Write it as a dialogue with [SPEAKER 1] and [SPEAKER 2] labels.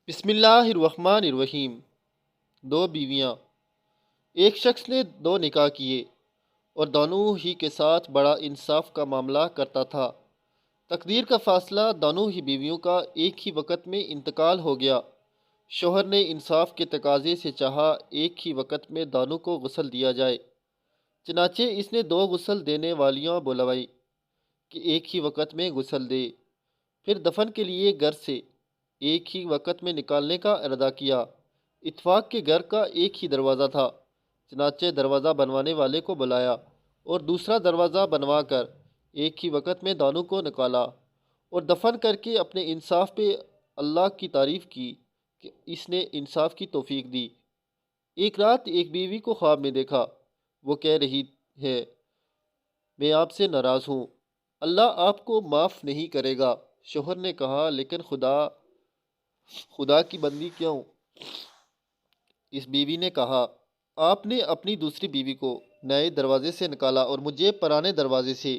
[SPEAKER 1] بسم اللہ الرحمن الرحیم۔ دو بیویاں۔ ایک شخص نے دو نکاح کیے اور دونوں ہی کے ساتھ بڑا انصاف کا معاملہ کرتا تھا۔ تقدیر کا فیصلہ، دونوں ہی بیویوں کا ایک ہی وقت میں انتقال ہو گیا۔ شوہر نے انصاف کے تقاضے سے چاہا ایک ہی وقت میں دونوں کو غسل دیا جائے، چنانچہ اس نے دو غسل دینے والیاں بلوائی کہ ایک ہی وقت میں غسل دے، پھر دفن کے لیے گھر سے ایک ہی وقت میں نکالنے کا ارادہ کیا۔ اتفاق کے گھر کا ایک ہی دروازہ تھا، چنانچہ دروازہ بنوانے والے کو بلایا اور دوسرا دروازہ بنوا کر ایک ہی وقت میں دونوں کو نکالا اور دفن کر کے اپنے انصاف پہ اللہ کی تعریف کی کہ اس نے انصاف کی توفیق دی۔ ایک رات ایک بیوی کو خواب میں دیکھا، وہ کہہ رہی ہے، میں آپ سے ناراض ہوں، اللہ آپ کو معاف نہیں کرے گا۔ شوہر نے کہا، لیکن خدا کی بندی کیوں؟ اس بیوی نے کہا، آپ نے اپنی دوسری بیوی کو نئے دروازے سے نکالا اور مجھے پرانے دروازے سے۔